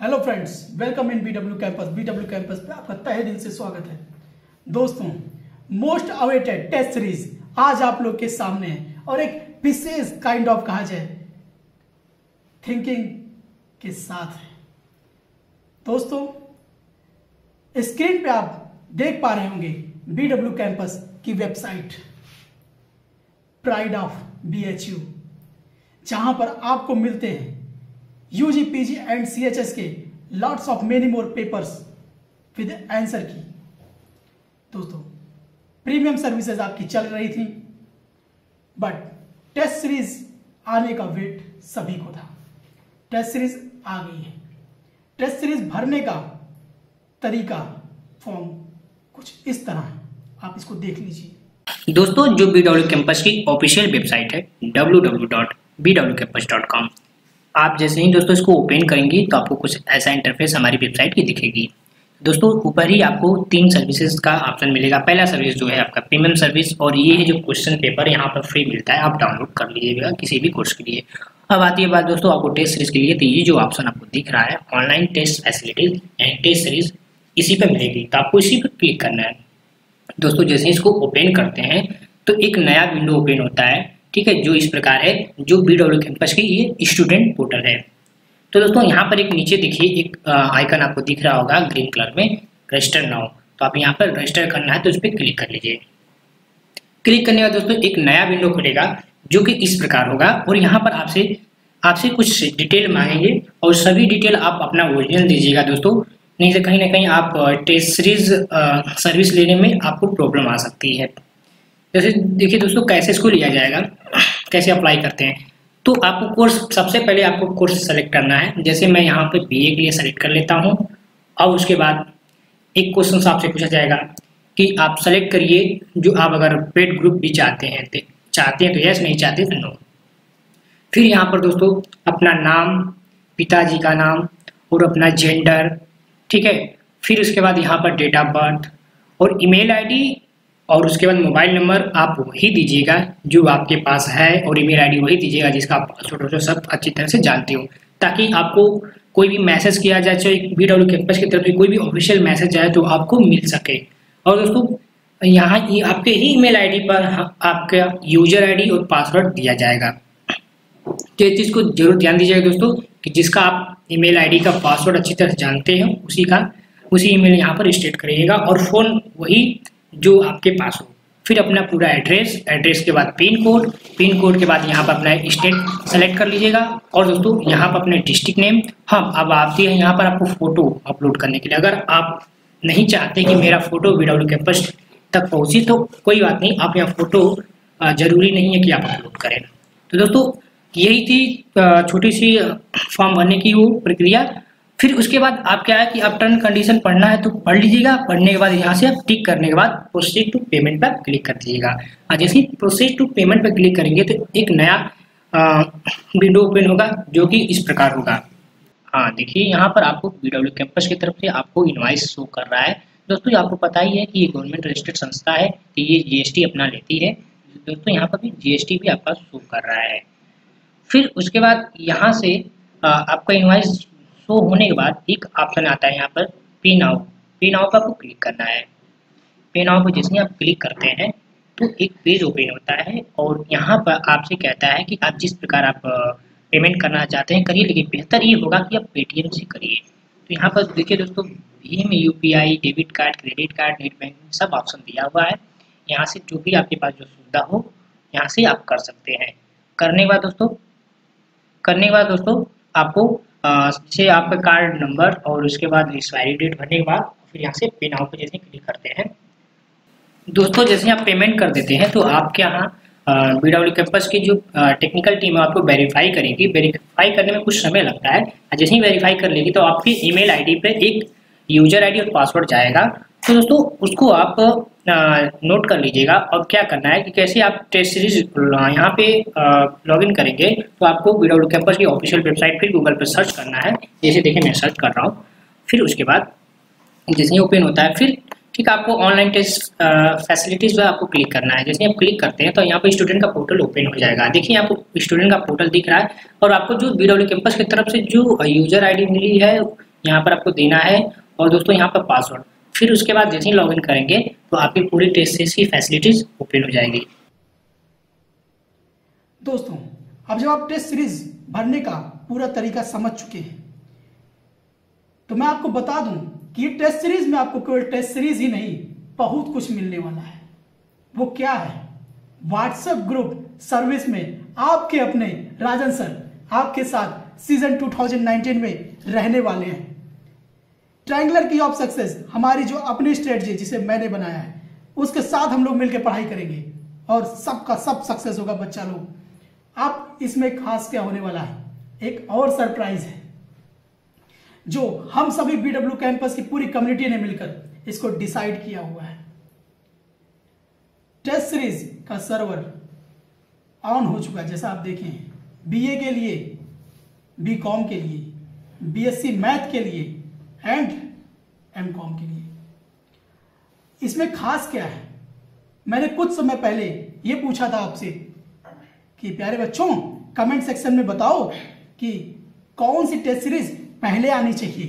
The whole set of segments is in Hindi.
Hello friends, welcome in BW campus. BW campus पे आपका तहे दिल से स्वागत है। दोस्तों, मोस्ट अवेटेड टेस्ट सीरीज आज आप लोग के सामने है और एक विशेष काइंड ऑफ कहा जाए थिंकिंग के साथ है। दोस्तों, स्क्रीन पे आप देख पा रहे होंगे बीडब्ल्यू कैंपस की वेबसाइट प्राइड ऑफ BHU, जहां पर आपको मिलते हैं UG, PG एंड CHS के lots of many more papers with answer की। दोस्तों, प्रीमियम सर्विसेज आपकी चल रही थी, बट टेस्ट सीरीज आने का वेट सभी को था। टेस्ट सीरीज आ गई है। टेस्ट सीरीज भरने का तरीका, फॉर्म कुछ इस तरह है, आप इसको देख लीजिए। दोस्तों, जो BW कैंपस की ऑफिशियल वेबसाइट है www.bwcampus.com, आप जैसे ही दोस्तों इसको ओपन करेंगे तो आपको कुछ ऐसा इंटरफेस हमारी वेबसाइट की दिखेगी। दोस्तों, ऊपर ही आपको 3 सर्विसेज का ऑप्शन मिलेगा। पहला सर्विस जो है आपका प्रीमियम सर्विस, और ये है जो क्वेश्चन पेपर यहाँ पर फ्री मिलता है, आप डाउनलोड कर लीजिएगा किसी भी कोर्स के लिए। अब आती है बात दोस्तों आपको टेस्ट सीरीज के लिए, तो ये जो ऑप्शन आपको दिख रहा है online test facilities and test series, इसी पर मिलेगी, तो आपको इसी पर क्लिक करना है। दोस्तों, जैसे इसको ओपन करते हैं तो एक नया विंडो ओपन होता है, ठीक है, जो इस प्रकार है, जो BW कैंपस की ये स्टूडेंट पोर्टल है। तो दोस्तों, यहाँ पर एक नीचे देखिए एक आइकन आपको दिख रहा होगा ग्रीन कलर में, रजिस्टर नाउ। तो आप यहाँ पर रजिस्टर करना है तो उस पर क्लिक कर लीजिए। क्लिक करने के बाद दोस्तों एक नया विंडो खुलेगा जो कि इस प्रकार होगा, और यहाँ पर आपसे कुछ डिटेल मांगेंगे और सभी डिटेल आप अपना ओरिजिनल दीजिएगा दोस्तों, नहीं तो कहीं ना कहीं आप टेस्ट सीरीज सर्विस लेने में आपको प्रॉब्लम आ सकती है। जैसे देखिए दोस्तों, कैसे इसको लिया जाएगा, कैसे अप्लाई करते हैं। तो आपको कोर्स, सबसे पहले आपको कोर्स सेलेक्ट करना है। जैसे मैं यहाँ पे BA के लिए सेलेक्ट कर लेता हूँ। अब उसके बाद एक क्वेश्चन आपसे पूछा जाएगा कि आप सेलेक्ट करिए जो आप अगर पेड ग्रुप भी चाहते हैं तो यस, नहीं चाहते तो नो। फिर यहाँ पर दोस्तों अपना नाम, पिताजी का नाम और अपना जेंडर, ठीक है। फिर उसके बाद यहाँ पर डेट ऑफ बर्थ और ईमेल आईडी, और उसके बाद मोबाइल नंबर आप वही दीजिएगा जो आपके पास है, और ईमेल आईडी वही दीजिएगा जिसका आप पासवर्ड सब अच्छी तरह से जानते हो, ताकि आपको कोई भी मैसेज किया जाए, चाहे BW कैंपस की तरफ से कोई भी ऑफिशियल मैसेज आए तो आपको मिल सके। और दोस्तों, यहाँ आपके ही ईमेल आईडी पर आपका यूजर आईडी और पासवर्ड दिया जाएगा। तो इस चीज़ को जरूर ध्यान दीजिएगा दोस्तों कि जिसका आप ईमेल आईडी का पासवर्ड अच्छी तरह जानते हो उसी ईमेल यहाँ पर स्टेट करिएगा, और फ़ोन वही जो आपके पास हो। फिर अपना पूरा एड्रेस के बाद पिन कोड के बाद यहाँ पर अपना स्टेट सेलेक्ट कर लीजिएगा, और दोस्तों यहाँ पर अपने डिस्ट्रिक्ट नेम। हाँ, अब आती है यहाँ पर आपको फोटो अपलोड करने के लिए। अगर आप नहीं चाहते कि मेरा फोटो BW कैंपस तक पहुँचे तो कोई बात नहीं, आप यहाँ फोटो जरूरी नहीं है कि आप अपलोड करें। तो दोस्तों, यही थी छोटी सी फॉर्म भरने की वो प्रक्रिया। फिर उसके बाद आप क्या है कि आप टर्म कंडीशन पढ़ना है तो पढ़ लीजिएगा। पढ़ने के बाद यहाँ से आप टिक करने के बाद प्रोसीड टू पेमेंट पर क्लिक कर दीजिएगा। और जैसे ही प्रोसीड टू पेमेंट पर क्लिक करेंगे तो एक नया विंडो ओपन होगा जो कि इस प्रकार होगा। हाँ, देखिए यहाँ पर आपको BW कैंपस की तरफ से आपको इनवॉइस शो कर रहा है। दोस्तों, आपको पता ही है कि ये गवर्नमेंट रजिस्टर्ड संस्था है, तो ये GST अपना लेती है। दोस्तों, यहाँ पर भी GST भी आपका शो कर रहा है। फिर उसके बाद यहाँ से आपका इनवॉइस शो होने के बाद एक ऑप्शन आता है यहाँ पर पे नाउ पर आपको क्लिक करना है। पे नाउ पर जैसे ही आप क्लिक करते हैं तो एक पेज ओपन होता है, और यहाँ पर आपसे कहता है कि आप जिस प्रकार आप पेमेंट करना चाहते हैं करिए, लेकिन बेहतर ये होगा कि आप पेटीएम से करिए। तो यहाँ पर देखिए दोस्तों, Bhim, UPI, debit card, credit card, net banking सब ऑप्शन दिया हुआ है। यहाँ से जो भी आपके पास जो सुविधा हो यहाँ से आप कर सकते हैं। करने के बाद दोस्तों आपको से आपका कार्ड नंबर और उसके बाद एक्सपायरी डेट भरने के बाद फिर यहाँ से पे नाउ पे जैसे क्लिक करते हैं दोस्तों, जैसे आप पेमेंट कर देते हैं तो आपके यहाँ BW कैंपस की जो टेक्निकल टीम है आपको वेरीफाई करेगी। वेरीफाई करने में कुछ समय लगता है। जैसे ही वेरीफाई कर लेगी तो आपके ईमेल आईडी पे एक यूजर आईडी और पासवर्ड जाएगा। तो दोस्तों, उसको आप नोट कर लीजिएगा। और क्या करना है कि कैसे आप टेस्ट सीरीज यहाँ पे लॉगिन करेंगे तो आपको BW कैंपस की ऑफिशियल वेबसाइट फिर गूगल पर सर्च करना है। जैसे देखिए मैं सर्च कर रहा हूँ। फिर उसके बाद जैसे ही ओपन होता है फिर ठीक आपको ऑनलाइन टेस्ट फैसिलिटीज पर आपको क्लिक करना है। जैसे आप क्लिक करते हैं तो यहाँ पे स्टूडेंट का पोर्टल ओपन हो जाएगा। देखिए आपको स्टूडेंट का पोर्टल दिख रहा है, और आपको जो BW कैंपस की तरफ से जो यूजर आईडी मिली है यहाँ पर आपको देना है और दोस्तों यहाँ पर पासवर्ड। फिर उसके बाद जैसे ही लॉगिन करेंगे तो आपकी पूरी टेस्ट सीरीज की फैसिलिटीज ओपन हो जाएगी। दोस्तों अब जब आप टेस्ट सीरीज भरने का पूरा तरीका समझ चुके हैं तो मैं आपको बता दूं कि ये टेस्ट सीरीज में आपको केवल टेस्ट सीरीज ही नहीं बहुत कुछ मिलने वाला है। वो क्या है? व्हाट्सएप ग्रुप सर्विस में आपके अपने राजन सर आपके साथ सीजन 2019 में रहने वाले हैं। ट्रायंगुलर की ऑफ सक्सेस हमारी जो अपनी स्ट्रेटजी जिसे मैंने बनाया है उसके साथ हम लोग मिलकर पढ़ाई करेंगे और सबका सब सक्सेस होगा बच्चा लोग। आप इसमें खास क्या होने वाला है, एक और सरप्राइज है जो हम सभी BW कैंपस की पूरी कम्युनिटी ने मिलकर इसको डिसाइड किया हुआ है। टेस्ट सीरीज का सर्वर ऑन हो चुका है, जैसा आप देखें BA के लिए, BCom के लिए, BSc मैथ के लिए एंड MCom के लिए। इसमें खास क्या है, मैंने कुछ समय पहले ये पूछा था आपसे कि प्यारे बच्चों कमेंट सेक्शन में बताओ कि कौन सी टेस्ट सीरीज पहले आनी चाहिए।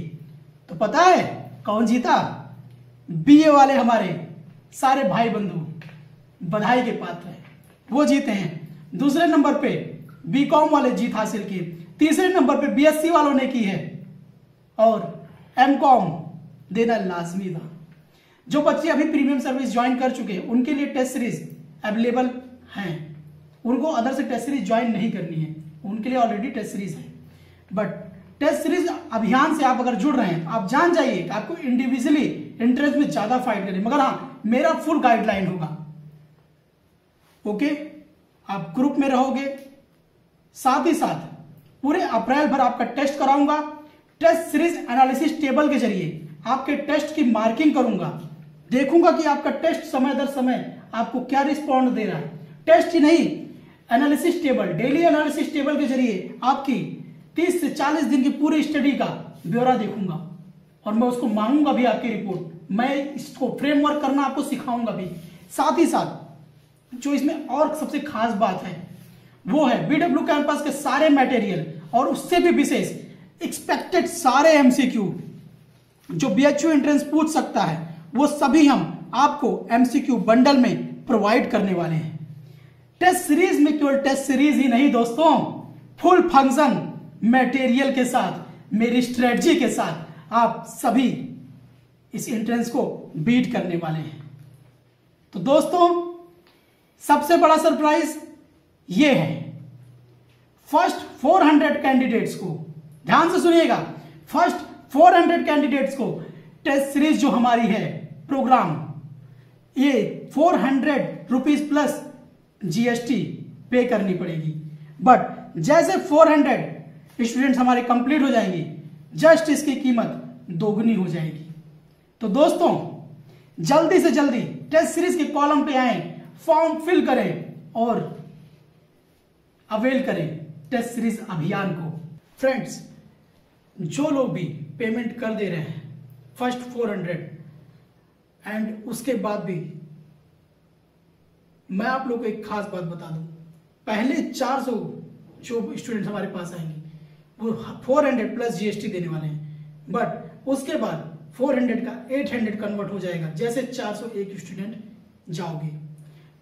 तो पता है कौन जीता? BA वाले हमारे सारे भाई बंधु बधाई के पात्र हैं, वो जीते हैं। दूसरे नंबर पे BCom वाले जीत हासिल की, तीसरे नंबर पे BSc वालों ने की है और MCom देना लाजमी था। जो बच्चे अभी प्रीमियम सर्विस ज्वाइन कर चुके हैं उनके लिए टेस्ट सीरीज अवेलेबल हैं, उनको अदर से टेस्ट सीरीज ज्वाइन नहीं करनी है, उनके लिए ऑलरेडी टेस्ट सीरीज है। बट टेस्ट सीरीज अभियान से आप अगर जुड़ रहे हैं तो आप जान जाइए कि आपको इंडिविजुअली इंट्रेंस में ज्यादा फाइट करें, मगर हाँ मेरा फुल गाइडलाइन होगा। ओके, आप ग्रुप में रहोगे, साथ ही साथ पूरे अप्रैल भर आपका टेस्ट कराऊंगा। टेस्ट सीरीज एनालिसिस टेबल के जरिए आपके टेस्ट की मार्किंग करूंगा, देखूंगा कि आपका टेस्ट समय दर समय आपको क्या रिस्पॉन्ड दे रहा है। टेस्ट ही नहीं, analysis table, daily analysis table के जरिए आपकी 30 से 40 दिन की पूरी स्टडी का ब्यौरा देखूंगा और मैं उसको मांगूंगा भी आपकी रिपोर्ट। मैं इसको फ्रेमवर्क करना आपको सिखाऊंगा भी। साथ ही साथ जो इसमें और सबसे खास बात है वो है BW कैंपस के सारे मटेरियल और उससे भी विशेष एक्सपेक्टेड सारे MCQ जो BHU एंट्रेंस पूछ सकता है वो सभी हम आपको MCQ बंडल में प्रोवाइड करने वाले हैं। टेस्ट सीरीज में केवल टेस्ट सीरीज ही नहीं दोस्तों, फुल फंक्शन मटेरियल के साथ, मेरी स्ट्रेटजी के साथ आप सभी इस एंट्रेंस को बीट करने वाले हैं। तो दोस्तों सबसे बड़ा सरप्राइज ये है, फर्स्ट 400 कैंडिडेट्स को, ध्यान से सुनिएगा, फर्स्ट 400 कैंडिडेट्स को टेस्ट सीरीज जो हमारी है प्रोग्राम, ये 400 रुपीज प्लस GST पे करनी पड़ेगी। बट जैसे 400 स्टूडेंट्स हमारे कंप्लीट हो जाएंगे जस्ट इसकी कीमत दोगुनी हो जाएगी। तो दोस्तों जल्दी से जल्दी टेस्ट सीरीज के कॉलम पे आए, फॉर्म फिल करें और अवेल करें टेस्ट सीरीज अभियान को। फ्रेंड्स जो लोग भी पेमेंट कर दे रहे हैं फर्स्ट 400 एंड उसके बाद भी मैं आप लोग को एक खास बात बता दूं, पहले 400 जो स्टूडेंट्स हमारे पास आएंगे वो 400 प्लस GST देने वाले हैं, बट उसके बाद 400 का 800 कन्वर्ट हो जाएगा जैसे 401 स्टूडेंट जाओगे।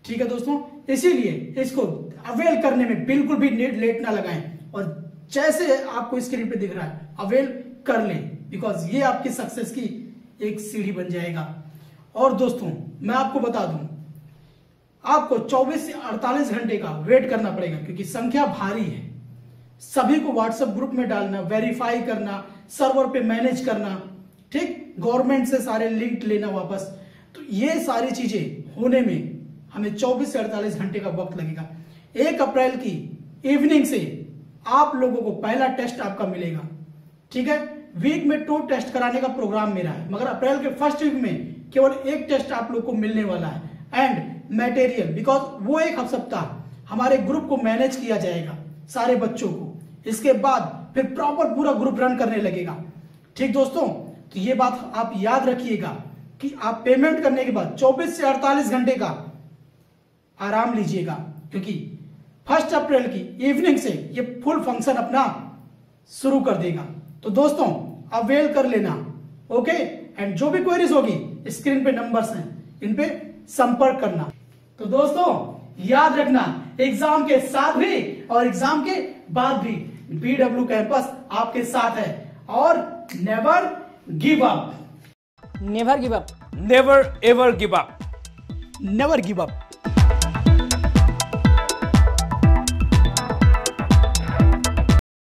ठीक है दोस्तों, इसीलिए इसको अवेल करने में बिल्कुल भी लेट ना लगाएं और जैसे आपको स्क्रीन पे दिख रहा है अवेल कर लें, बिकॉज ये आपकी सक्सेस की एक सीढ़ी बन जाएगा। और दोस्तों मैं आपको बता दूं, आपको 24 से 48 घंटे का वेट करना पड़ेगा क्योंकि संख्या भारी है। सभी को व्हाट्सएप ग्रुप में डालना, वेरीफाई करना, सर्वर पे मैनेज करना, ठीक, गवर्नमेंट से सारे लिंक लेना वापस, तो ये सारी चीजें होने में हमें 24 से 48 घंटे का वक्त लगेगा। 1 अप्रैल की इवनिंग से आप लोगों को पहला टेस्ट आपका मिलेगा। ठीक है, वीक में 2 टेस्ट कराने का प्रोग्राम मेरा है, मगर अप्रैल के फर्स्ट वीक में केवल 1 टेस्ट आप लोग को मिलने वाला है एंड मटेरियल, बिकॉज वो 1 सप्ताह हमारे ग्रुप को मैनेज किया जाएगा सारे बच्चों को, इसके बाद फिर प्रॉपर पूरा ग्रुप रन करने लगेगा। ठीक दोस्तों, तो ये बात आप याद रखिएगा कि आप पेमेंट करने के बाद 24 से 48 घंटे का आराम लीजिएगा क्योंकि 1 अप्रैल की इवनिंग से ये फुल फंक्शन अपना शुरू कर देगा। तो दोस्तों अवेल कर लेना। ओके, एंड जो भी क्वेरीज होगी स्क्रीन पे नंबर्स हैं, इन पे संपर्क करना। तो दोस्तों याद रखना, एग्जाम के साथ भी और एग्जाम के बाद भी BW कैंपस आपके साथ है। और never give up, never give up, never ever give up, never give up.